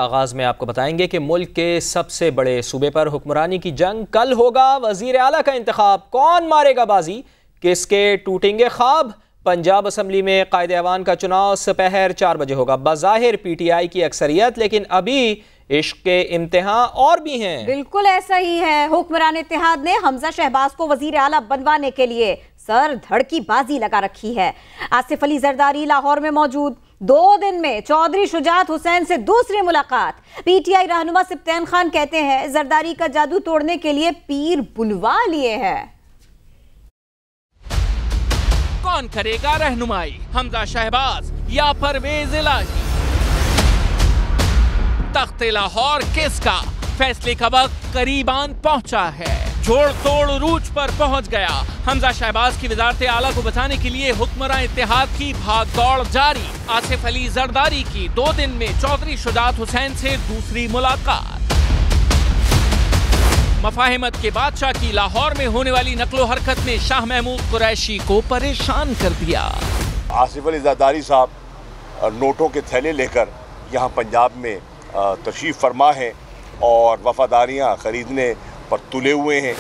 आगाज में आपको बताएंगे कि मुल्क के सबसे बड़े सूबे पर हुक्मरानी की जंग कल होगा। वजीर आला का इंतखाब, कौन मारेगा बाजी, किसके टूटेंगे ख्वाब। पंजाब असम्बली में कायदे ऐवान का चुनाव दोपहर 4 बजे होगा। बज़ाहिर PTI की अक्सरियत, लेकिन अभी इश्क के इम्तिहान और भी हैं। बिल्कुल ऐसा ही है। हुक्मरान इत्तेहाद ने हमजा शहबाज को वजीर आला बनवाने के लिए सर धड़ की बाजी लगा रखी है। आसिफ अली जरदारी लाहौर में मौजूद। 2 दिन में चौधरी शुजात हुसैन से दूसरी मुलाकात। PTI रहनुमा सिब्तैन खान कहते हैं जरदारी का जादू तोड़ने के लिए पीर बुलवा लिए हैं। कौन करेगा रहनुमाई, हमजा शहबाज या परवेज इलाही? तख्ते लाहौर किसका, फैसले का वक्त करीबान पहुंचा है। जोड़ तोड़ रूज पर पहुंच गया। हमजा शहबाज की वजारत आला को बचाने के लिए हुक्मरान इत्तेहाद की भाग दौड़ जारी। आसिफ अली जरदारी की 2 दिन में चौधरी शुजात हुसैन से दूसरी मुलाकात। मफाहिमत के बादशाह की लाहौर में होने वाली नकलो हरकत ने शाह महमूद कुरैशी को परेशान कर दिया। आसिफ अली जरदारी साहब नोटों के थैले लेकर यहाँ पंजाब में तशरीफ फरमा है और वफादारियाँ खरीदने पर तुले हुए हैं।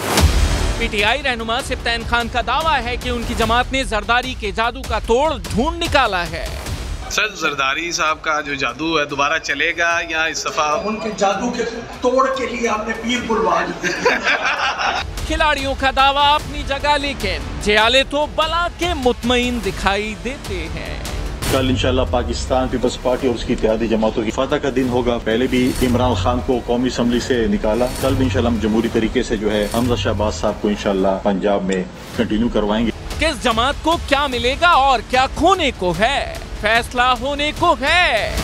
PTI रहनुमा सिब्तैन खान का दावा है कि उनकी जमात ने जरदारी के जादू का तोड़ ढूंढ निकाला है। सर, जरदारी साहब का जो जादू है दोबारा चलेगा या इस दफा उनके जादू के तोड़ के लिए आपने पीर बुलवा लिया? खिलाड़ियों का दावा अपनी जगह, लेकिन जियाले तो बला के मुतमईन दिखाई देते हैं। कल इंशाल्लाह पाकिस्तान पीपल्स पार्टी और उसकी इत्तेहादी जमातों की फतह का दिन होगा। पहले भी इमरान खान को कौमी असम्बली से निकाला, कल भी इंशाल्लाह हम जमहूरी तरीके से जो है हमजा शहबाज साहब को इंशाल्लाह पंजाब में कंटिन्यू करवाएंगे। किस जमात को क्या मिलेगा और क्या खोने को है, फैसला होने को है।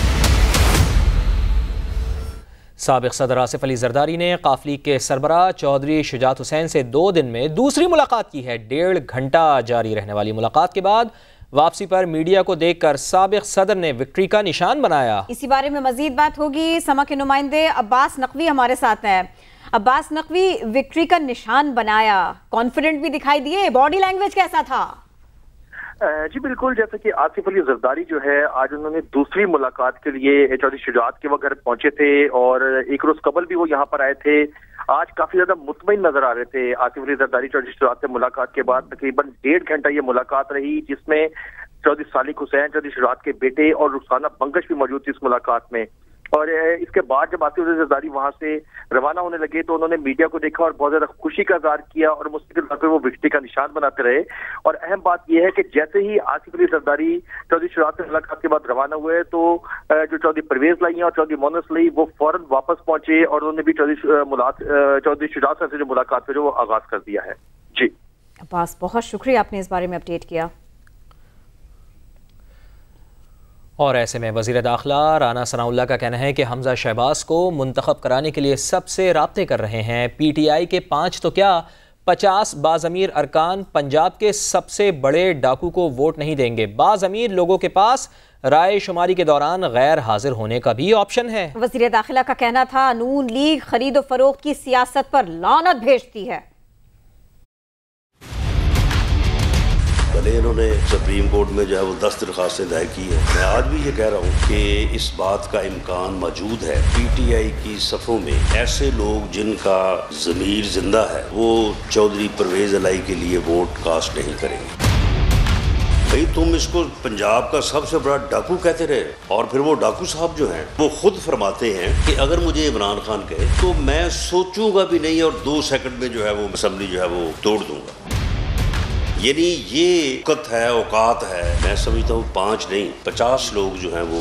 साबिक सदर आसिफ अली जरदारी ने काफली के सरबराह चौधरी शुजात हुसैन से 2 दिन में दूसरी मुलाकात की है। 1.5 घंटा जारी रहने वाली मुलाकात के बाद वापसी पर मीडिया को देखकर साबिक सदर ने विक्ट्री का निशान बनाया। इसी बारे में मजीद बात होगी। समा के नुमाइंदे अब्बास नकवी हमारे साथ हैं। अब्बास नकवी, विक्ट्री का निशान बनाया, कॉन्फिडेंट भी दिखाई दिए, बॉडी लैंग्वेज कैसा था? जी बिल्कुल, जैसे कि आसिफ अली जरदारी जो है आज उन्होंने दूसरी मुलाकात के लिए चौधरी शुजात के वक्त पहुंचे थे और एक रोज कबल भी वो यहाँ पर आए थे। आज काफी ज्यादा मुतमईन नजर आ रहे थे। आसिफ अली जरदारी चौधरी शुजात से मुलाकात के बाद तकरीबन 1.5 घंटा ये मुलाकात रही, जिसमें चौधरी सालिक हुसैन, चौधरी शुजात के बेटे और रुखसाना बंगश भी मौजूद थी इस मुलाकात में। और इसके बाद जब आसिफ अली जरदारी वहां से रवाना होने लगे तो उन्होंने मीडिया को देखा और बहुत ज्यादा खुशी का इज़हार किया और मुस्तकिल तौर पर वो विक्ट्री का निशान बनाते रहे। और अहम बात यह है कि जैसे ही आसिफ अली जरदारी चौधरी शुजात से मुलाकात के बाद रवाना हुए तो जो चौधरी परवेज लाई और चौधरी मोनस लाई वो फौरन वापस पहुंचे और उन्होंने भी चौधरी शुजात से जो मुलाकात है वो आगाज कर दिया है। जी अब्बास, बहुत शुक्रिया, आपने इस बारे में अपडेट किया। और ऐसे में वज़ीर दाखिला राना सनाउल्लाह का कहना है कि हमजा शहबाज को मुंतखब कराने के लिए सबसे राब्ते कर रहे हैं। PTI के 5 तो क्या 50 बाज़मीर अरकान पंजाब के सबसे बड़े डाकू को वोट नहीं देंगे। बाज़मीर लोगों के पास राय शुमारी के दौरान गैर हाजिर होने का भी ऑप्शन है। वज़ीर दाखिला का कहना था नून लीग खरीदो फरोख्त की सियासत पर लानत भेजती है। इन्होंने सुप्रीम कोर्ट में जो है वो 10 दरखास्तें दायर की है। मैं आज भी ये कह रहा हूँ कि इस बात का इम्कान मौजूद है PTI की सफ़ों में ऐसे लोग जिनका ज़मीर जिंदा है वो चौधरी परवेज इलाही के लिए वोट कास्ट नहीं करेंगे। भाई तुम इसको पंजाब का सबसे बड़ा डाकू कहते रहे और फिर वो डाकू साहब जो हैं वो खुद फरमाते हैं कि अगर मुझे इमरान खान कहे तो मैं सोचूंगा भी नहीं और 2 सेकंड में जो है वो असम्बली जो है वो तोड़ दूंगा। यानी ये औकत है, औकात है। मैं समझता हूँ 5 नहीं 50 लोग जो हैं वो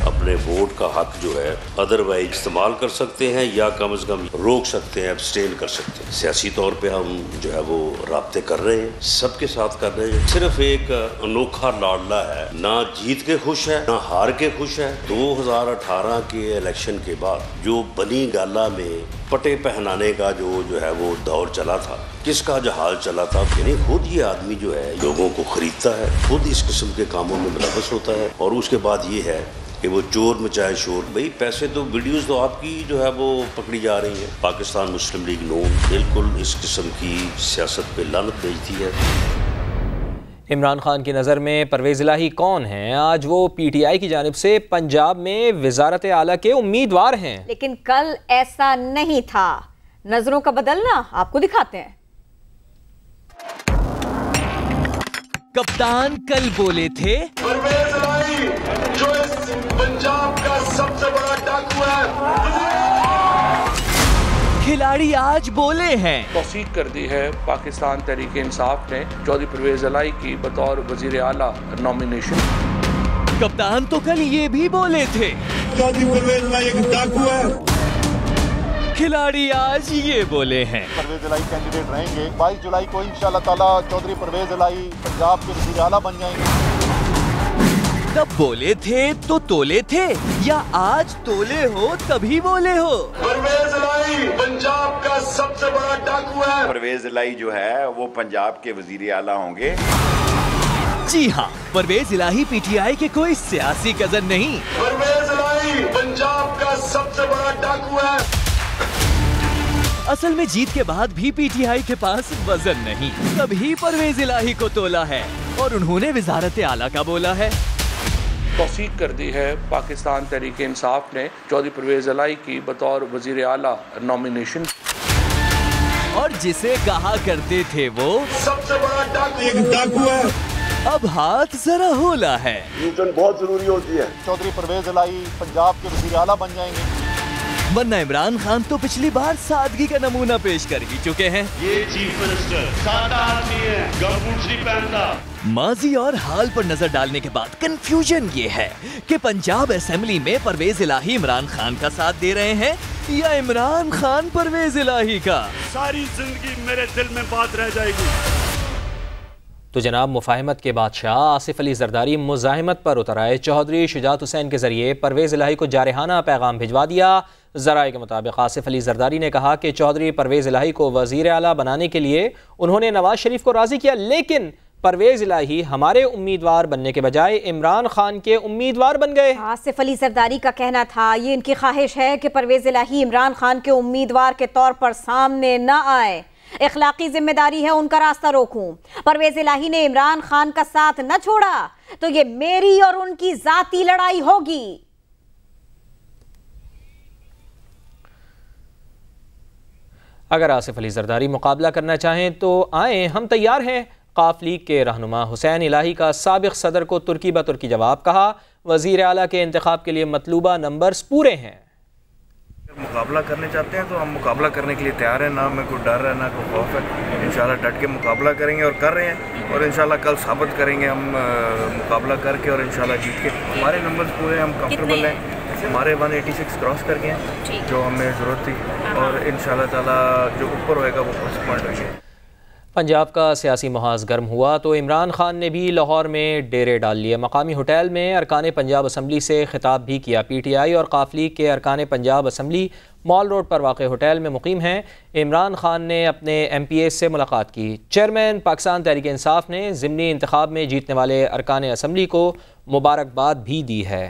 अपने वोट का हक जो है अदरवाइज इस्तेमाल कर सकते हैं या कम से कम रोक सकते हैं, अब्सटेन कर सकते हैं। सियासी तौर पे हम जो है वो राब्ते कर रहे हैं, सबके साथ कर रहे हैं। सिर्फ एक अनोखा लाडला है, ना जीत के खुश है ना हार के खुश है। 2018 के इलेक्शन के बाद जो बनी गाला में पटे पहनाने का जो है वो दौर चला था, किसका जहाज चला था, यानी खुद ये आदमी जो है लोगों को खरीदता है, खुद इस किस्म के कामों में मुलव्वस होता है। और उसके बाद ये है कि वो चोर मचाए शोर। भाई पैसे तो वीडियोस तो आपकी जो है वो पकड़ी जा रही है। पाकिस्तान मुस्लिम लीग नून बिल्कुल इस किस्म की सियासत पे लानत भेजती है। इमरान खान की नज़र में परवेज़ इलाही कौन हैं? आज वो PTI की जानिब से पंजाब में वज़ारत आला के उम्मीदवार हैं, लेकिन कल ऐसा नहीं था। नजरों का बदलना आपको दिखाते हैं। कप्तान कल बोले थे परवेज इलाही जो इस पंजाब का सबसे बड़ा डाकू है, खिलाड़ी आज बोले हैं। तौसीक कर दी है पाकिस्तान तहरीक इंसाफ ने चौधरी परवेज इलाही की बतौर वजीर आला नॉमिनेशन। कप्तान तो कल ये भी बोले थे चौधरी परवेज इलाही एक डाकू है। खिलाड़ी आज ये बोले हैं। परवेज इलाही कैंडिडेट रहेंगे। 22 जुलाई को इंशाल्लाह ताला चौधरी परवेज इलाही पंजाब के वज़ीर आला बन जाएंगे। तब बोले थे तो तोले थे, या आज तोले हो तभी बोले हो? परवेज इलाही पंजाब का सबसे बड़ा डाकू है। परवेज इलाही जो है वो पंजाब के वजीर आला होंगे। जी हाँ, परवेज इलाही PTI के कोई सियासी कजन नहीं। परवेज इलाही पंजाब का सबसे बड़ा डाकू है। असल में जीत के बाद भी PTI के पास वजन नहीं, तभी परवेज इलाही को तोला है और उन्होंने वजारत आला का बोला है। तौसीक कर दी है पाकिस्तान तहरीक इंसाफ ने चौधरी परवेज इलाही की बतौर वजीर आला नॉमिनेशन। और जिसे कहा करते थे वो सबसे बड़ा डाकू है, अब हाथ जरा होला है। न्यूटन बहुत जरूरी होती है। चौधरी परवेज इलाही पंजाब के वज़ीर आला बन जाएंगे। वरना इमरान खान तो पिछली बार सादगी का नमूना पेश कर ही चुके हैं। ये चीफ मिनिस्टर सादा आदमी है, गमबूट नहीं पहनता। माजी और हाल पर नजर डालने के बाद कंफ्यूजन ये है कि पंजाब असेंबली में परवेज इलाही इमरान खान का साथ दे रहे हैं या इमरान खान परवेज इलाही का। सारी जिंदगी मेरे दिल में बात रह जाएगी। तो जनाब मुफाहिमत के बादशाह आसिफ अली जरदारी मुजाहिमत पर उतर आए। चौधरी शुजात हुसैन के जरिए परवेज इलाही को जारहाना पैगाम भिजवा दिया। ज़राए के मुताबिक आसिफ अली जरदारी ने कहा कि चौधरी परवेज इलाही को वज़ीर आला बनाने के लिए उन्होंने नवाज शरीफ को राज़ी किया, लेकिन परवेज इलाही हमारे उम्मीदवार बनने के बजाय इमरान खान के उम्मीदवार बन गए। आसिफ अली जरदारी का कहना था ये इनकी ख्वाहिश है कि परवेज इलाही इमरान खान के उम्मीदवार के तौर पर सामने न आए। इखलाकी जिम्मेदारी है उनका रास्ता रोकूं। परवेज इलाही ने इमरान खान का साथ न छोड़ा तो ये मेरी और उनकी जाती लड़ाई होगी। अगर आसिफ अली जरदारी मुकाबला करना चाहें तो आए, हम तैयार हैं। काफ लीग के रहनुमा हुसैन इलाही का साबिक सदर को तुर्की बतुर्की जवाब। कहा वजीर आला के इंतखाब के लिए मतलूबा नंबर्स पूरे हैं। मुकाबला करने चाहते हैं तो हम मुकाबला करने के लिए तैयार हैं, ना हमें कोई डर है ना कोई खौफ है। इंशाल्लाह डट के मुकाबला करेंगे और कर रहे हैं, और इंशाल्लाह कल साबित करेंगे हम मुकाबला करके और इंशाल्लाह जीत के। हमारे नंबर्स पूरे, हम कंफर्टेबल हैं। हमारे 186 क्रॉस कर गए हैं जो हमें ज़रूरत थी, और इंशाल्लाह ताला जो ऊपर होएगा वो फर्स्ट पॉइंट होंगे। पंजाब का सियासी महाज गर्म हुआ तो इमरान खान ने भी लाहौर में डेरे डाल लिए। मकामी होटल में अरकान पंजाब असम्बली से खिताब भी किया। PTI और काफ लीग के अरकान पंजाब असम्बली मॉल रोड पर वाक़ होटल में मुकीम हैं। इमरान खान ने अपने MPs से मुलाकात की। चेयरमैन पाकिस्तान तहरीक इंसाफ ने ज़िमनी इंतखाब में जीतने वाले अरकान असम्बली को मुबारकबाद भी दी है।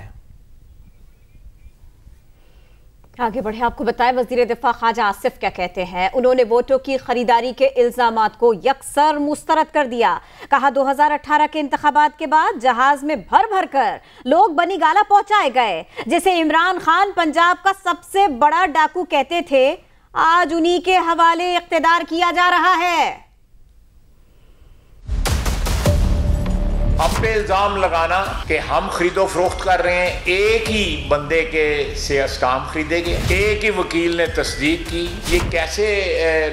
आगे बढ़े, आपको बताएं वजीर दिफा ख्वाजा आसिफ क्या कहते हैं। उन्होंने वोटों की खरीदारी के इल्जामात को यकसर मुस्तरद कर दिया। कहा 2018 के इंतखाबात के बाद जहाज में भर भर कर लोग बनी गाला पहुंचाए गए, जिसे इमरान खान पंजाब का सबसे बड़ा डाकू कहते थे, आज उन्हीं के हवाले इख्तिदार किया जा रहा है। अब पे इल्जाम लगाना कि हम खरीदो फरोख्त कर रहे हैं, एक ही बंदे के से अस्काम खरीदे गए, एक ही वकील ने तस्दीक की। ये कैसे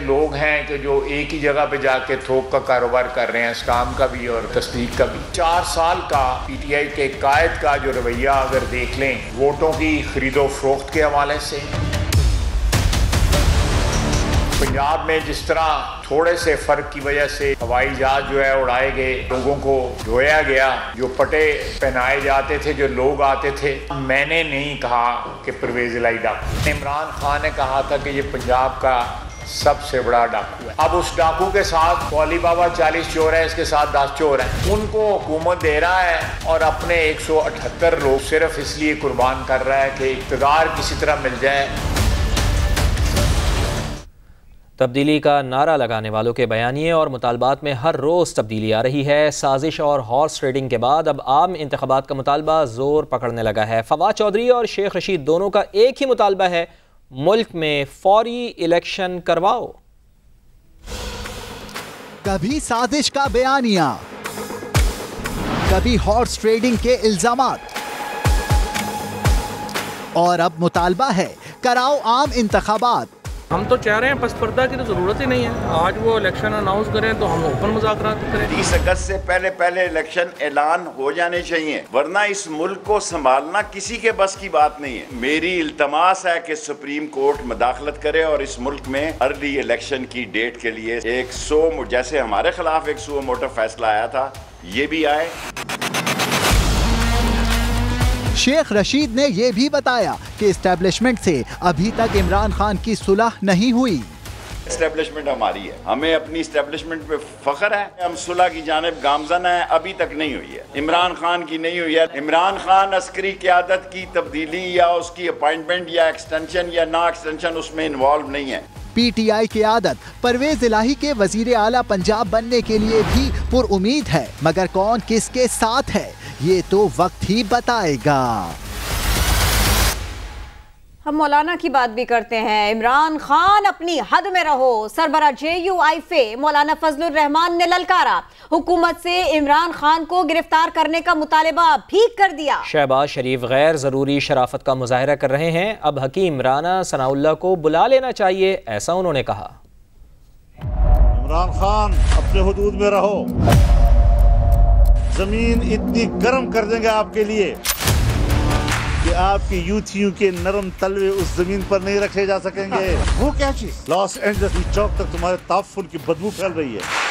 लोग हैं कि जो एक ही जगह पे जाके थोक का कारोबार कर रहे हैं, अस्काम का भी और तस्दीक का भी। 4 साल का PTI के कायद का जो रवैया अगर देख लें वोटों की खरीदो फरोख्त के हवाले से, पंजाब में जिस तरह थोड़े से फर्क की वजह से हवाई जहाज जो है उड़ाए गए, लोगों को ढोया गया, जो पटे पहनाए जाते थे, जो लोग आते थे, मैंने नहीं कहा कि परवेज इलाही डाकू। इमरान खान ने कहा था कि ये पंजाब का सबसे बड़ा डाकू है। अब उस डाकू के साथ अली बाबा 40 चोर है, इसके साथ 10 चोर हैं। उनको हुकूमत दे रहा है और अपने 178 लोग सिर्फ इसलिए कुर्बान कर रहा है कि इक़्तिदार किसी तरह मिल जाए। तब्दीली का नारा लगाने वालों के बयानिए और मुतालबात में हर रोज़ तब्दीली आ रही है। साजिश और हॉर्स ट्रेडिंग के बाद अब आम इंतखाबात का मुतालबा जोर पकड़ने लगा है। फवाद चौधरी और शेख रशीद दोनों का एक ही मुतालबा है, मुल्क में फौरी इलेक्शन करवाओ। कभी साजिश का बयानिया, कभी हॉर्स ट्रेडिंग के इल्जामात, और अब मुतालबा है कराओ आम इंतखाबात। हम तो चाह रहे हैं पसपर्दा की तो जरूरत ही नहीं है। आज वो इलेक्शन अनाउंस करें तो हम ओपन मुज़ाकरात करें। 30 अगस्त से पहले इलेक्शन ऐलान हो जाने चाहिए, वरना इस मुल्क को संभालना किसी के बस की बात नहीं है। मेरी इल्तमास है कि सुप्रीम कोर्ट मदाखलत करे और इस मुल्क में अर्ली इलेक्शन की डेट के लिए जैसे हमारे खिलाफ एक सो मोटा फैसला आया था, ये भी आए। शेख रशीद ने यह भी बताया कि एस्टेब्लिशमेंट से अभी तक इमरान खान की सुलह नहीं हुई। एस्टेब्लिशमेंट हमारी है, हमें अपनी एस्टेब्लिशमेंट पे फख्र है। हम सुलह की जानिब गामजन है, अभी तक नहीं हुई है। इमरान खान की नहीं हुई है। इमरान खान अस्करी क़यादत की तब्दीली या उसकी अपॉइंटमेंट या एक्सटेंशन या ना एक्सटेंशन उसमें इन्वॉल्व नहीं है। PTI क़यादत परवेज इलाही के वजीर आला पंजाब बनने के लिए भी पुरउम्मीद है, मगर कौन किसके साथ है ये तो वक्त ही बताएगा। हम मौलाना की बात भी करते हैं। इमरान खान अपनी हद में रहो, सरबरा JUIF मौलाना फजलुर रहमान ने ललकारा। हुकूमत से इमरान खान को गिरफ्तार करने का मुतालबा भी कर दिया। शहबाज शरीफ गैर जरूरी शराफत का मुजाहरा कर रहे हैं, अब हकीम राना सनाउल्लाह को बुला लेना चाहिए, ऐसा उन्होंने कहा। इमरान खान अपने हुदूद में रहो, जमीन इतनी गर्म कर देंगे आपके लिए कि आपके यूथियों के नरम तलवे उस जमीन पर नहीं रखे जा सकेंगे। वो क्या चीज? लॉस एंजल्स चौक तक तुम्हारे ताफुल की बदबू फैल रही है।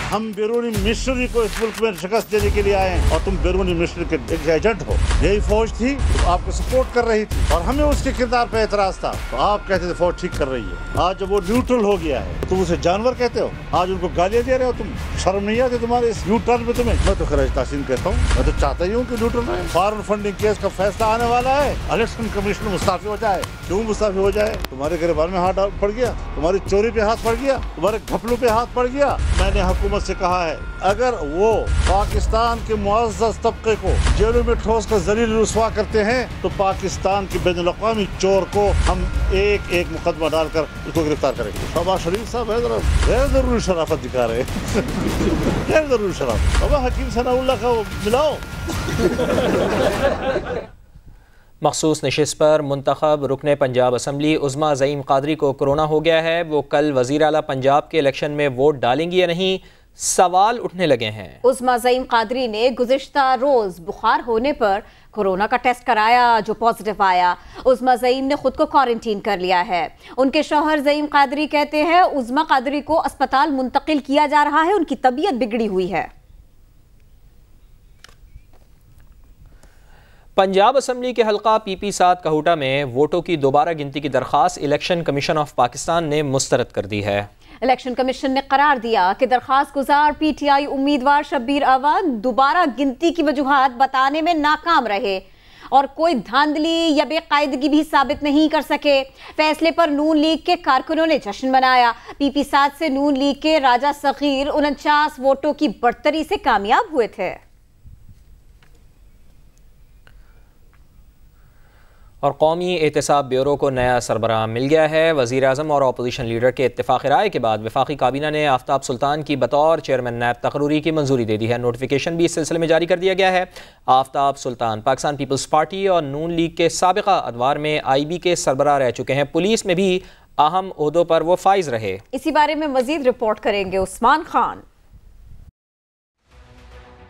हम बैरूनी मिशनरी को इस मुल्क में शिकस्त देने के लिए आए हैं और तुम बैरूनी मिशनरी के एक एजेंट हो। यही फौज थी तो आपको सपोर्ट कर रही थी और हमें उसके किरदार पे एतराज था, तो आप कहते थे फौज ठीक कर रही है। आज जब वो न्यूट्रल हो गया है तुम उसे जानवर कहते हो, आज उनको गालियां दे रहे हो। तुम शर्म नहीं आती तुम्हारे इस यू टर्न में? तुम्हें मैं तो खराज तहसीन कहता हूँ, मैं तो चाहता ही हूँ कि न्यूट्रल रहे। फॉरेन फंडिंग केस का फैसला आने वाला है, इलेक्शन कमीशन मुस्ताफी हो जाए। क्यों मुस्ताफी हो जाए? तुम्हारे गिरबान में हाथ पड़ गया, तुम्हारी चोरी पे हाथ पड़ गया, तुम्हारे घपलों पे हाथ पड़ गया। मैंने हुकूमत से कहा है, अगर वो पाकिस्तान के मुअज़्ज़ज़ तबके को जेलों में ठोस कर ज़लील रुस्वा करते हैं तो पाकिस्तान के बैनुल-अक़वामी चोर को हम एक एक मुकदमा डालकर उसको गिरफ्तार करेंगे। शहबाज शरीफ साहब गैर ज़रूरी शराफत दिखा रहे हैं। गैर ज़रूरी शराफत। अब हकीम सनाउल्लाह का मिलाओ। मखसूस नशिस्त पर मुंतखब रुकने पंजाब असम्बली उज़्मा ज़ईम कादरी को कोरोना हो गया है। वो कल वज़ीर आला पंजाब के इलेक्शन में वोट डालेंगी या नहीं, सवाल उठने लगे हैं। उज़्मा ज़ईम कादरी ने गुज़िश्ता रोज बुखार होने पर कोरोना का टेस्ट कराया, जो पॉजिटिव आया। उज़्मा ज़ईम ने खुद को क्वारंटीन कर लिया है। उनके शौहर ज़ईम कादरी कहते हैं उज़्मा कादरी को अस्पताल मुंतकिल किया जा रहा है, उनकी तबीयत बिगड़ी हुई है। पंजाब असम्बली के हल्का PP7 कहूटा में वोटों की दोबारा गिनती की दरख्वास्त इलेक्शन कमीशन ऑफ पाकिस्तान ने मुस्तरद कर दी है। इलेक्शन कमीशन ने करार दिया कि दरख्वास्त गुजार PTI उम्मीदवार शब्बीर अवध दोबारा गिनती की वजूहात बताने में नाकाम रहे और कोई धांधली या बेकायदगी भी साबित नहीं कर सके। फैसले पर नून लीग के कारकुनों ने जश्न मनाया। PP7 से नून लीग के राजा सगीर 49 वोटों की बढ़तरी से कामयाब हुए थे। और कौमी एहतसाब ब्यूरो को नया सरबराह मिल गया है। वज़ीर आज़म और अपोजिशन लीडर के इत्तेफाक़ राय के बाद वफाकी काबीना ने आफ्ताब सुल्तान की बतौर चेयरमैन नैब तकरूरी की मंजूरी दे दी है। नोटिफिकेशन भी इस सिलसिले में जारी कर दिया गया है। आफ्ताब सुल्तान पाकिस्तान पीपल्स पार्टी और नून लीग के साबिक़ा अदवार में IB के सरबराह रह चुके हैं। पुलिस में भी अहम ओहदों पर वो फाइज रहे। इसी बारे में मजीद रिपोर्ट करेंगे उस्मान खान।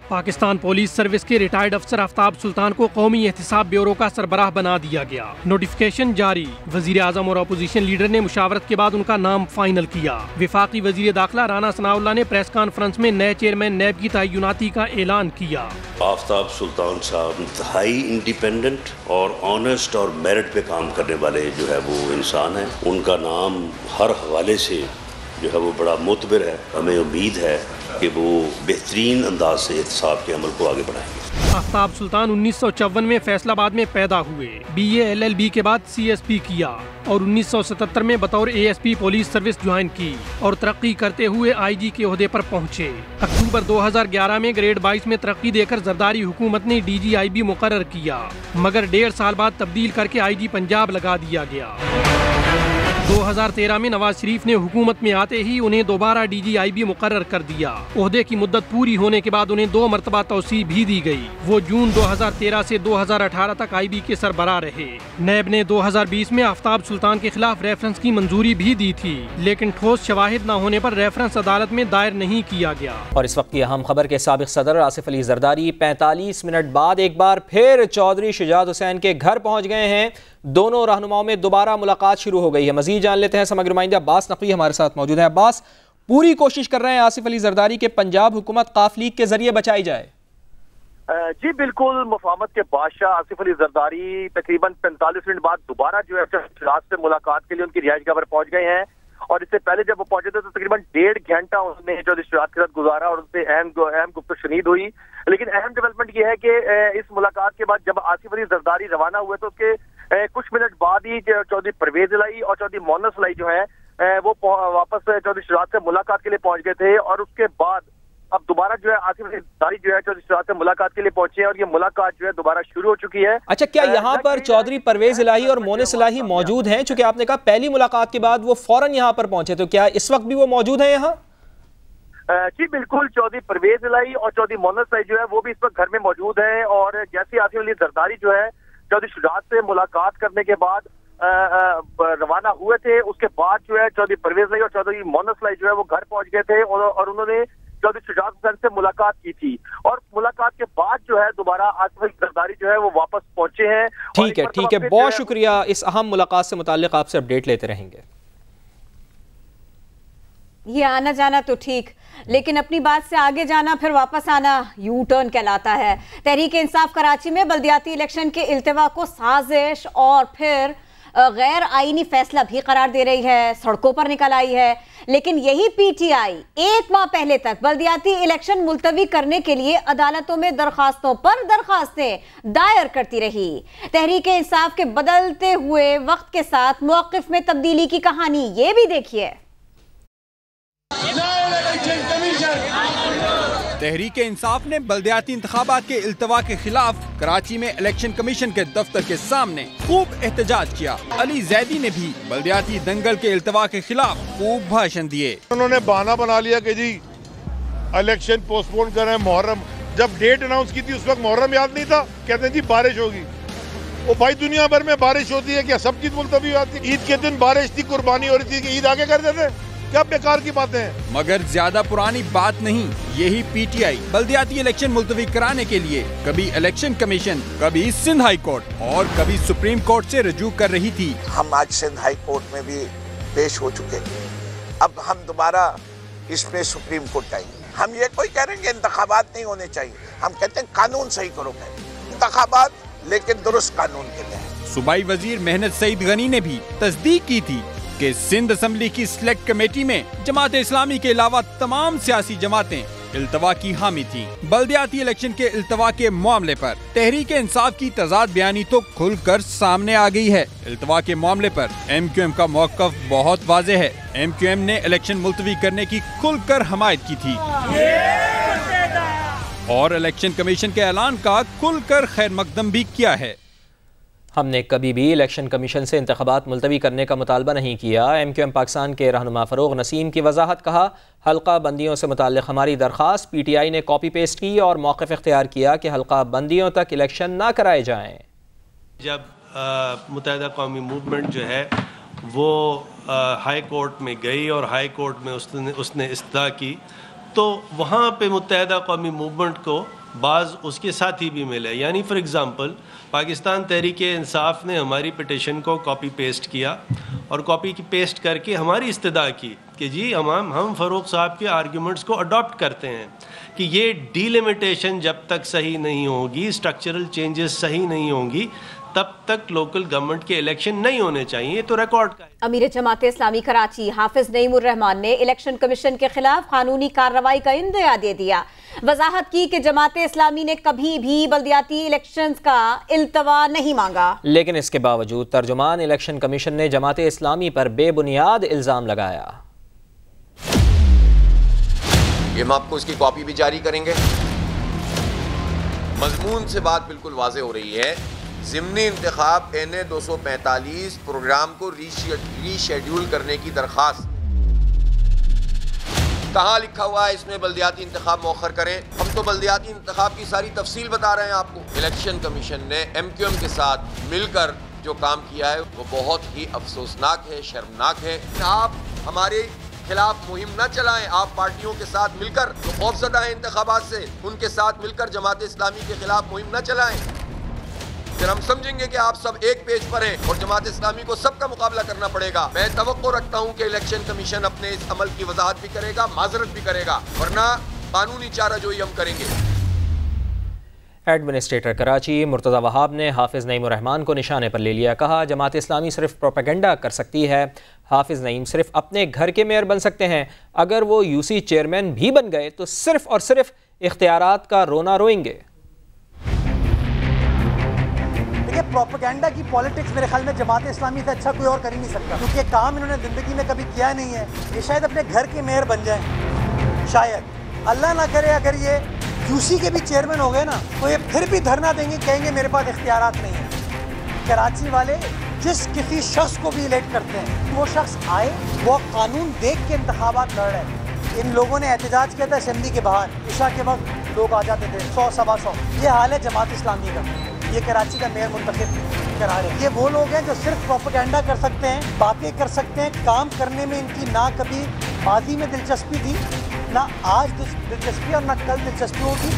पाकिस्तान पुलिस सर्विस के रिटायर्ड अफसर आफ्ताब सुल्तान को कौमी एहतसाब ब्यूरो का सरबराह बना दिया गया। नोटिफिकेशन जारी। वजीर आजम और अपोजिशन लीडर ने मुशावरत के बाद उनका नाम फाइनल किया। विफाकी वजीर दाखिला राना सनाउल्लाह ने प्रेस कॉन्फ्रेंस में नए चेयरमैन नैब की तयनाती का ऐलान किया। आफ्ताब सुल्तान साहब इंतहाई इंडिपेंडेंट और ऑनेस्ट और मेरिट पे काम करने वाले जो है वो इंसान है। उनका नाम हर हवाले से जो है वो बड़ा मोतबर है। हमें उम्मीद है कि वो बेहतरीन अंदाज से एहतसाब के अमल को आगे बढ़ाएंगे। आफ्ताब सुल्तान 1954 में फैसलाबाद में पैदा हुए। BA LLB के बाद CSP किया और 1977 में बतौर ASP पुलिस सर्विस ज्वाइन की और तरक्की करते हुए IG के ओहदे पर पहुंचे। अक्टूबर 2011 में ग्रेड 22 में तरक्की देकर जरदारी हुकूमत ने DGIB मुकर्रर किया, मगर 1.5 साल बाद तब्दील करके IG पंजाब लगा दिया गया। 2013 में नवाज शरीफ ने हुकूमत में आते ही उन्हें दोबारा DGIB मुकर्रर कर दिया। ओहदे की मुद्दत पूरी होने के बाद उन्हें 2 मरतबा तौसी भी दी गई। वो जून 2013 से 2018 तक IB के सरबराह रहे। नैब ने 2020 में आफ्ताब सुल्तान के खिलाफ रेफरेंस की मंजूरी भी दी थी, लेकिन ठोस शवाहिद न होने पर रेफरेंस अदालत में दायर नहीं किया गया। और इस वक्त की अहम खबर के साबिक सदर आसिफ अली जरदारी 45 मिनट बाद एक बार फिर चौधरी शुजात हुसैन के घर पहुंच गए हैं। दोनों रहनुमाओं में दोबारा मुलाकात शुरू हो गई है। मजीद जान लेते हैं समग्र नुमाइंदा अब्बास नकवी हमारे साथ मौजूद है। अब्बास, पूरी कोशिश कर रहे हैं आसिफ अली जरदारी के पंजाब हुकूमत काफ लीग के जरिए बचाई जाए। जी बिल्कुल, मुफाहमत के बादशाह आसिफ अली जरदारी तकरीबन 45 मिनट बाद दोबारा जो है शुजात से मुलाकात के लिए उनकी रिहाइशगाह पर पहुंच गए हैं। और इससे पहले जब वो पहुंचे थे तो तकरीबन 1.5 घंटा उन्होंने चौधरी शुजात के साथ गुजारा और उनसे अहम गुफ्तगू शुनीद हुई। लेकिन अहम डेवलपमेंट ये है कि इस मुलाकात के बाद जब आसिफ अली जरदारी रवाना हुए तो उसके कुछ मिनट बाद ही चौधरी परवेज इलाही और चौधरी मोहनस इलाही जो है वो वापस चौधरी शुजात से मुलाकात के लिए पहुंच गए थे। और उसके बाद अब दोबारा जो है आसिफ अली जरदारी जो है चौधरी शुजात से मुलाकात के लिए पहुंचे हैं और ये मुलाकात जो है दोबारा शुरू हो चुकी है। अच्छा, क्या यहाँ पर चौधरी परवेज इलाही और मोहनस इलाही मौजूद हैं? चूंकि आपने कहा पहली मुलाकात के बाद वो फौरन यहाँ पर पहुंचे, तो क्या इस वक्त भी वो मौजूद है यहाँ? जी बिल्कुल, चौधरी परवेज इलाही और चौधरी मोहनस इलाही जो है वो भी इस वक्त घर में मौजूद है। और जैसे आसिफ अली जरदारी जो है चौधरी शुजात से मुलाकात करने के बाद रवाना हुए थे, उसके बाद जो है चौधरी परवेज इलाही और चौधरी मोहनस इलाही जो है वो घर पहुंच गए थे और उन्होंने चौधरी शुजात हुसैन से मुलाकात की थी। और मुलाकात के बाद जो है दोबारा आसिफ अली जरदारी जो है वो वापस पहुंचे हैं। ठीक है, बहुत शुक्रिया। इस अहम मुलाकात से मुताल्लिक आपसे अपडेट लेते रहेंगे। ये आना जाना तो ठीक, लेकिन अपनी बात से आगे जाना फिर वापस आना यू टर्न कहलाता है। तहरीक इंसाफ कराची में बल्दियाती इलेक्शन के इल्तिवा को साजिश और फिर गैर आईनी फैसला भी करार दे रही है, सड़कों पर निकल आई है। लेकिन यही PTI 1 माह पहले तक बल्दियाती इलेक्शन मुलतवी करने के लिए अदालतों में दरखास्तों पर दरखास्तें दायर करती रही। तहरीक इंसाफ के बदलते हुए वक्त के साथ मौक़िफ़ में तब्दीली की कहानी ये भी देखिए। तहरीक इंसाफ ने बल्दियाती इंतखाबात के इल्तवा के खिलाफ कराची में इलेक्शन कमीशन के दफ्तर के सामने खूब एहतजाज किया। अली जैदी ने भी बल्दियाती दंगल के इल्तवा के खिलाफ खूब भाषण दिए। उन्होंने बहाना बना लिया कि जी इलेक्शन पोस्टपोन कर रहे हैं। मुहर्रम जब डेट अनाउंस की थी उस वक्त मुहर्रम याद नहीं था, कहते हैं जी बारिश होगी। वो भाई दुनिया भर में बारिश होती है, क्या सब चीज मुलतवी होती है? ईद के दिन बारिश थी, कुर्बानी हो रही थी कि ईद आगे कर देते, क्या बेकार की बातें हैं। मगर ज्यादा पुरानी बात नहीं, यही PTI बल्दियाती इलेक्शन मुलतवी कराने के लिए कभी इलेक्शन कमीशन, कभी सिंध हाई कोर्ट और कभी सुप्रीम कोर्ट से रजू कर रही थी। हम आज सिंध हाई कोर्ट में भी पेश हो चुके, अब हम दोबारा इसमें सुप्रीम कोर्ट आएंगे। हम ये कोई कह रहे हैं कि इंतखाबात नहीं होने चाहिए, हम कहते हैं कानून सही करो, इंतखाबात लेकिन दुरुस्त कानून के तहत। सूबाई वजीर मेहनत सईद गनी ने भी तस्दीक की थी कि सिंध असम्बली की सिलेक्ट कमेटी में जमात इस्लामी के अलावा तमाम सियासी जमातें इल्तवा की हामी थी। बल्दियाती इलेक्शन के इल्तवा के मामले पर तहरीक इंसाफ की तजाद बयानी तो खुलकर सामने आ गई है। इल्तवा के मामले पर MQM का मौक़िफ़ बहुत वाज़ेह है। MQM ने इलेक्शन मुलतवी करने की खुलकर हमायत की थी और इलेक्शन कमीशन के ऐलान का खुलकर खैर मकदम भी किया है। हमने कभी भी इलेक्शन कमीशन से इंतखाबात मुलतवी करने का मुतालबा नहीं किया। MQM पाकिस्तान के रहनुमा फ़रोग़ नसीम की वजाहत। कहा, हल्का बंदियों से मुताल्लिक़ हमारी दरख्वास्त PTI ने कॉपी पेस्ट की और मौक़िफ़ इख्तियार किया कि हल्का बंदियों तक इलेक्शन ना कराए जाएँ। जब मुत्तहिदा कौमी मूवमेंट जो है वो हाई कोर्ट में गई और हाई कोर्ट में उसने इस्तदा की, तो वहाँ पे मुत्तहिदा कौमी मूवमेंट को बाज़ उसके साथी भी मिले। यानी फॉर एग्ज़ाम्पल पाकिस्तान तहरीक इंसाफ ने हमारी पिटिशन को कॉपी पेस्ट किया और कॉपी पेस्ट करके हमारी इस्तदा की कि जी हम फ़ारूक साहब के आर्ग्यूमेंट्स को अडॉप्ट करते हैं कि ये डिलिमिटेशन जब तक सही नहीं होगी, स्ट्रक्चरल चेंजेस सही नहीं होंगी, तब तक लोकल गवर्नमेंट के इलेक्शन नहीं होने चाहिए। तो रिकॉर्ड का अमीर जमात इस्लामी कराची हाफिज नईमुर रहमान ने इलेक्शन कमीशन के खिलाफ कानूनी कार्रवाई का इंदिया दे दिया। वजाहत की कि जमात इस्लामी ने कभी भी बल्दियाती इलेक्शंस का इल्तवा नहीं मांगा, लेकिन इसके बावजूद तर्जुमान इलेक्शन कमीशन ने जमात इस्लामी पर बेबुनियाद इल्जाम लगाया। ये हम आपको इसकी कॉपी भी जारी करेंगे। मजमून से बात बिल्कुल वाज़े हो रही है। ज़िमनी इंतखाब NA 245 प्रोग्राम को रीशेड्यूल करने की दरख्वास्त, कहाँ लिखा हुआ है इसमें बल्दियाती इंतखाब मौखर करें? हम तो बल्दियाती इंतखाब की सारी तफसील बता रहे हैं आपको। इलेक्शन कमीशन ने MQM के साथ मिलकर जो काम किया है वो बहुत ही अफसोसनाक है, शर्मनाक है। आप हमारे खिलाफ मुहिम न चलाएं, आप पार्टियों के साथ मिलकर जो खौफजदा है इंतखाबात से, उनके साथ मिलकर जमात इस्लामी के खिलाफ मुहिम न चलाएं। फिर हम समझेंगे कि आप सब एक पेज पर हैं और जमात इस्लामी को सबका मुकाबला करना पड़ेगा। मैं तवक्को रखता हूं कि इलेक्शन कमीशन अपने इस अमल की वजाहत भी करेगा, माजरत भी करेगा, वरना कानूनी चाराजोई हम करेंगे। एडमिनिस्ट्रेटर कराची मुर्तज़ा वहाब ने हाफिज नईम रहमान को निशाने पर ले लिया। कहा, जमात इस्लामी सिर्फ प्रोपेगेंडा कर सकती है, हाफिज नईम सिर्फ अपने घर के मेयर बन सकते हैं। अगर वो यूसी चेयरमैन भी बन गए तो सिर्फ और सिर्फ इख्तियारात का रोना रोएंगे। देखिए, प्रोपेगेंडा की पॉलिटिक्स मेरे ख्याल में जमात इस्लामी से अच्छा कोई और कर ही नहीं सकता, क्योंकि ये काम इन्होंने ज़िंदगी में कभी किया नहीं है। ये शायद अपने घर के मेयर बन जाएं, शायद अल्लाह ना करे अगर ये यूसी के भी चेयरमैन हो गए ना, तो ये फिर भी धरना देंगे, कहेंगे मेरे पास इख्तियारात नहीं है। कराची वाले जिस किसी शख्स को भी इलेक्ट करते हैं, वो शख्स आए, वो कानून देख के इंतखाबात लड़ रहे हैं। इन लोगों ने एहतजाज किया था असेंबली के बाहर, इशा के वक्त लोग आ जाते थे 100 सवा 100। ये हाल है जमात इस्लामी का। ये कराची का मेयर मुंतखब करा रहे हैं। ये वो लोग हैं जो सिर्फ प्रोपेगेंडा कर सकते हैं, बातें कर सकते हैं, काम करने में इनकी ना कभी माजी में दिलचस्पी थी, ना आज दिलचस्पी और ना कल दिलचस्पी होगी।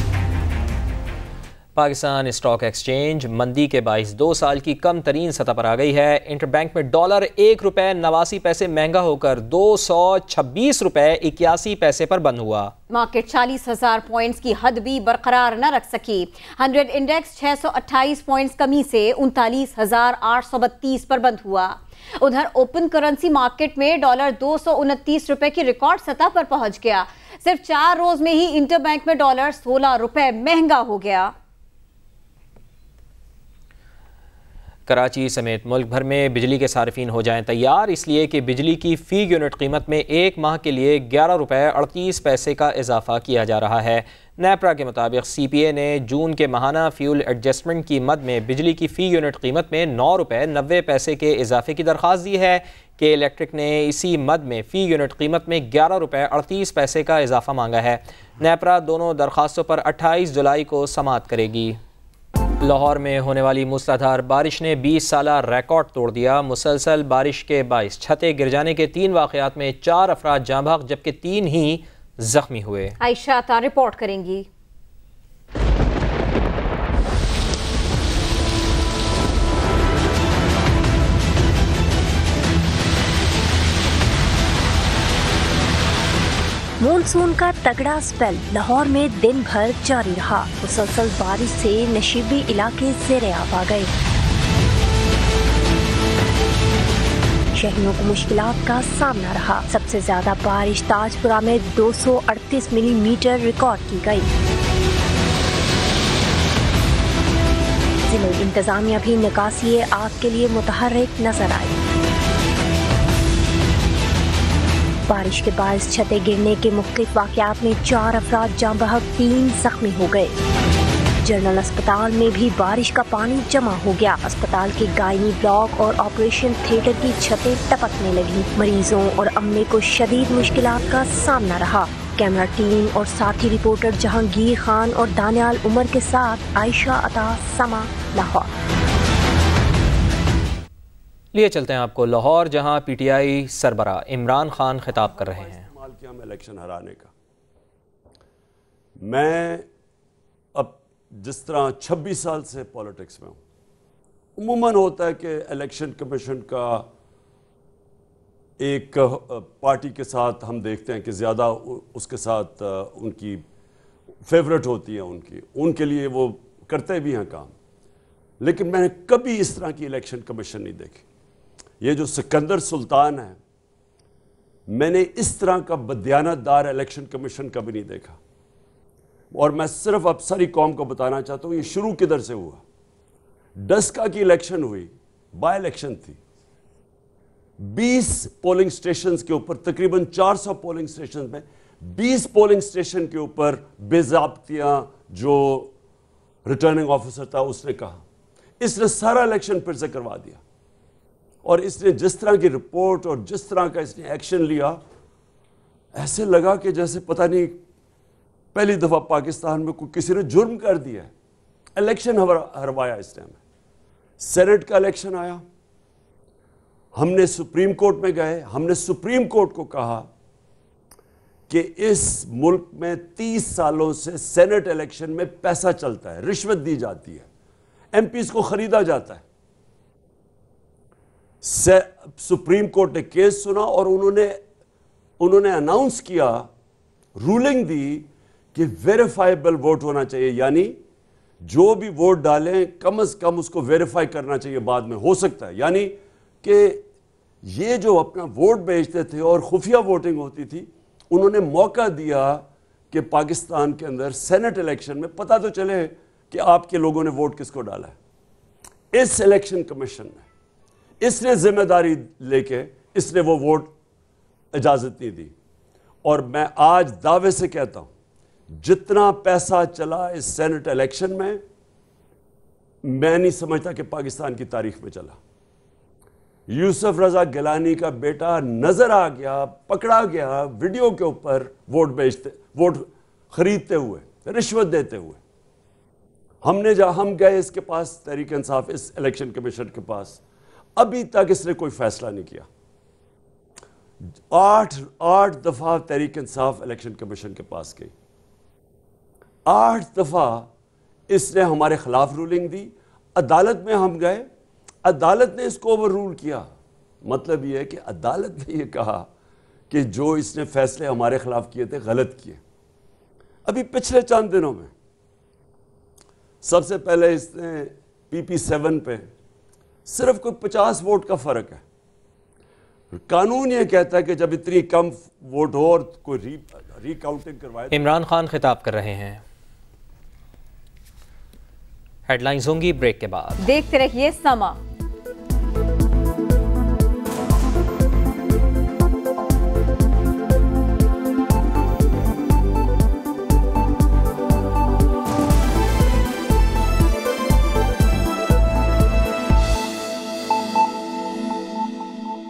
पाकिस्तान स्टॉक एक्सचेंज मंदी के बाइस 2 साल की कम तरीन सतह पर आ गई है। इंटरबैंक में डॉलर 1 रुपये 89 पैसे महंगा होकर 226 रुपये 81 पैसे पर बंद हुआ। मार्केट 40,000 पॉइंट्स की हद भी बरकरार न रख सकी। 100 इंडेक्स 628 पॉइंट्स कमी से 39,832 पर बंद हुआ। उधर ओपन करेंसी मार्केट में डॉलर 229 रुपए की रिकॉर्ड सतह पर पहुंच गया। सिर्फ 4 रोज में ही इंटरबैंक में डॉलर 16 रुपए महंगा हो गया। कराची समेत मुल्क भर में बिजली के सार्फिन हो जाएं तैयार, इसलिए कि बिजली की फ़ी यूनिट कीमत में 1 माह के लिए 11 रुपये 38 पैसे का इजाफा किया जा रहा है। नेपरा के मुताबिक CPA ने जून के माहाना फ्यूल एडजस्टमेंट की मद में बिजली की फ़ी यूनिट कीमत में 9 रुपये 90 पैसे के इजाफे की दरख्वास्त दी है कि इलेक्ट्रिक ने इसी मद में फ़ी यूनिट कीमत में 11 रुपये 38 पैसे का इजाफा मांगा है। नेपरा दोनों दरख्वास्तों पर 28 जुलाई को समाअत करेगी। लाहौर में होने वाली मूसलाधार बारिश ने 20 साला रिकॉर्ड तोड़ दिया। मुसलसल बारिश के बाइस छतें गिर जाने के 3 वाक़यात में 4 अफराद जाँ बहक जबकि 3 ही जख्मी हुए। आयशा अता रिपोर्ट करेंगी। मॉनसून का तगड़ा स्पेल लाहौर में दिन भर जारी रहा। मुसलसल बारिश से नशीबी इलाके ज़ेरे आब आ गए। शहरियों को मुश्किलात का सामना रहा। सबसे ज्यादा बारिश ताजपुरा में 238 मिलीमीटर रिकॉर्ड की गई। जिले इंतजामिया भी निकासी आग के लिए मुतहर्रिक नजर आई। बारिश के बायस छतें गिरने के मुख्तलिफ वाक़यात में 4 अफराद जाँ बहक 3 जख्मी हो गए। जनरल अस्पताल में भी बारिश का पानी जमा हो गया। अस्पताल के गायनी ब्लॉक और ऑपरेशन थिएटर की छतें टपकने लगी। मरीजों और अमले को शदीद मुश्किलात का सामना रहा। कैमरा टीम और साथी रिपोर्टर जहांगीर खान और दानियाल उमर के साथ आयशा अता, समा, लाहौर। लिए चलते हैं आपको लाहौर, जहां PTI सरबरा इमरान खान खिताब कर रहे हैं। इस्तेमाल किया हम इलेक्शन हराने का। मैं अब जिस तरह 26 साल से पॉलिटिक्स में हूँ, उमूमन होता है कि इलेक्शन कमीशन का एक पार्टी के साथ हम देखते हैं कि ज़्यादा उसके साथ उनकी फेवरेट होती है, उनके लिए वो करते भी हैं काम। लेकिन मैंने कभी इस तरह की इलेक्शन कमीशन नहीं देखी। ये जो सिकंदर सुल्तान है, मैंने इस तरह का बदयानतदार इलेक्शन कमीशन कभी नहीं देखा। और मैं सिर्फ अब सारी कौम को बताना चाहता हूं ये शुरू किधर से हुआ। डस्का की इलेक्शन हुई, बाय इलेक्शन थी, 20 पोलिंग स्टेशंस के ऊपर, तकरीबन 400 पोलिंग स्टेशन में 20 पोलिंग स्टेशन के ऊपर बेज़ाब्तियां जो रिटर्निंग ऑफिसर था उसने कहा, इसने सारा इलेक्शन फिर से करवा दिया। और इसने जिस तरह की रिपोर्ट और जिस तरह का इसने एक्शन लिया, ऐसे लगा कि जैसे पता नहीं पहली दफा पाकिस्तान में कोई किसी ने जुर्म कर दिया है। इलेक्शन हरवाया इसने हमें। सेनेट का इलेक्शन आया, हमने सुप्रीम कोर्ट में गए, हमने सुप्रीम कोर्ट को कहा कि इस मुल्क में 30 सालों से सेनेट इलेक्शन में पैसा चलता है, रिश्वत दी जाती है, एमपीज को खरीदा जाता है। सुप्रीम कोर्ट ने केस सुना और उन्होंने अनाउंस किया, रूलिंग दी कि वेरीफाइबल वोट होना चाहिए, यानी जो भी वोट डालें कम से कम उसको वेरीफाई करना चाहिए बाद में, हो सकता है। यानी कि ये जो अपना वोट बेचते थे और खुफिया वोटिंग होती थी, उन्होंने मौका दिया कि पाकिस्तान के अंदर सेनेट इलेक्शन में पता तो चले कि आपके लोगों ने वोट किसको डाला है। इस इलेक्शन कमीशन ने इसने जिम्मेदारी लेके इसने वो वोट इजाजत नहीं दी। और मैं आज दावे से कहता हूं, जितना पैसा चला इस सेनेट इलेक्शन में, मैं नहीं समझता कि पाकिस्तान की तारीख में चला। यूसुफ रजा गिलानी का बेटा नजर आ गया, पकड़ा गया वीडियो के ऊपर वोट खरीदते हुए, रिश्वत देते हुए। हम गए इसके पास, तहरीक इंसाफ, इस इलेक्शन कमीशन के पास, अभी तक इसने कोई फैसला नहीं किया। 8 दफा तहरीक इंसाफ इलेक्शन कमीशन के पास गई, 8 दफा इसने हमारे खिलाफ रूलिंग दी। अदालत में हम गए, अदालत ने इसको ओवर रूल किया। मतलब यह है कि अदालत ने यह कहा कि जो इसने फैसले हमारे खिलाफ किए थे गलत किए। अभी पिछले चंद दिनों में सबसे पहले इसने PP7 पे सिर्फ कोई 50 वोट का फर्क है। कानून ये कहता है कि जब इतनी कम वोट हो और कोई रिकाउंटिंग करवाए। इमरान खान खिताब कर रहे हैं। हेडलाइंस होंगी ब्रेक के बाद। देखते रहिए समा।